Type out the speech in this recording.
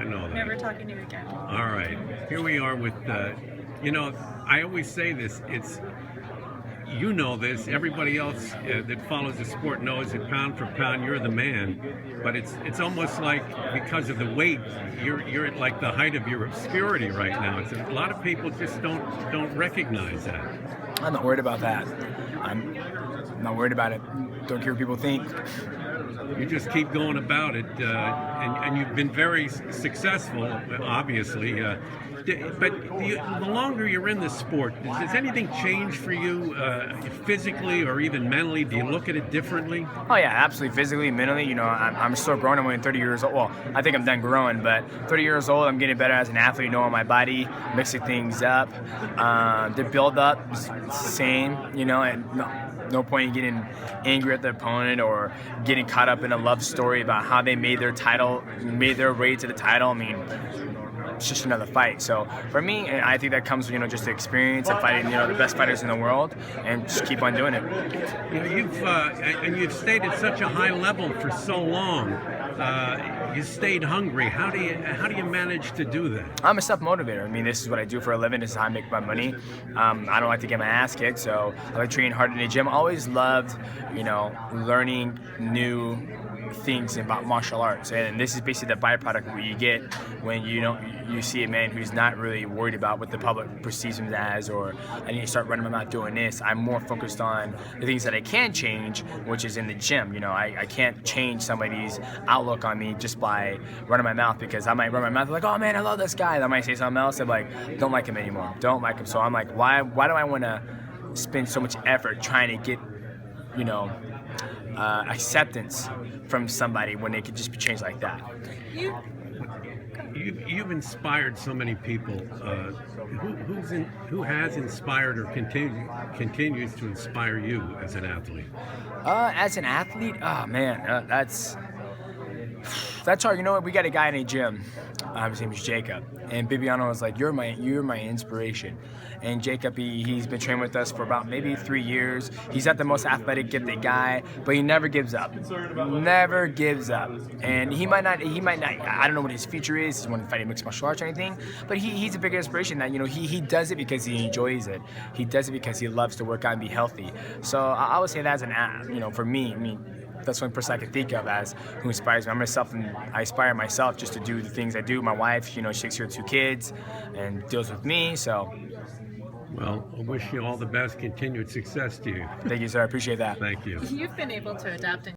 know that. Never talking to you again. All right. Here we are with, I always say this, you know this, everybody else that follows the sport knows that pound for pound, you're the man. But it's almost like because of the weight, you're at like the height of your obscurity right now. A lot of people just don't recognize that. I'm not worried about that. I'm not worried about it. Don't care what people think. You just keep going about it, and you've been very successful, obviously. But the longer you're in this sport, does anything change for you physically or even mentally? Do you look at it differently? Oh yeah, absolutely. Physically, mentally, I'm still growing. I'm only 30 years old. Well, I think I'm done growing, but 30 years old, I'm getting better as an athlete, knowing my body, mixing things up. The build-up is the same, and no point in getting angry at the opponent or getting caught up in a love story about how they made their way to the title. I mean, it's just another fight. So for me, I think that comes, just the experience of fighting, the best fighters in the world, and just keep on doing it. You've stayed at such a high level for so long. You stayed hungry. How do you manage to do that? I'm a self-motivator. I mean, this is what I do for a living. This is how I make my money. I don't like to get my ass kicked, so I like training hard in the gym. I always loved, learning new things about martial arts, and this is basically the byproduct of what you get when you see a man who's not really worried about what the public perceives him as, or I need to start running my mouth doing this. I'm more focused on the things that I can change, which is in the gym. I can't change somebody's outlook on me just by running my mouth, because I might run my mouth like, oh man, I love this guy. I might say something else. I'm like, don't like him anymore. Don't like him. So I'm like, why do I want to spend so much effort trying to get, acceptance from somebody when they could just be changed like that? You've inspired so many people. Who has inspired or continues to inspire you as an athlete? As an athlete, oh man, that's hard. You know what? We got a guy in a gym. His name is Jacob, and Bibiano was like, "You're my inspiration." And Jacob, he's been training with us for about maybe 3 years. He's not the most athletic, gifted guy, but he never gives up. Never gives up. And he might not. I don't know what his future is. He's wanting to fight mixed martial arts or anything. But he's a big inspiration that he does it because he enjoys it. He does it because he loves to work out and be healthy. So I would say that's for me. I mean, that's one person I can think of as who inspires me. I inspire myself just to do the things I do. My wife, she takes care of 2 kids and deals with me, so. Well, I wish you all the best, continued success to you. Thank you, sir. I appreciate that. Thank you. You've been able to adapt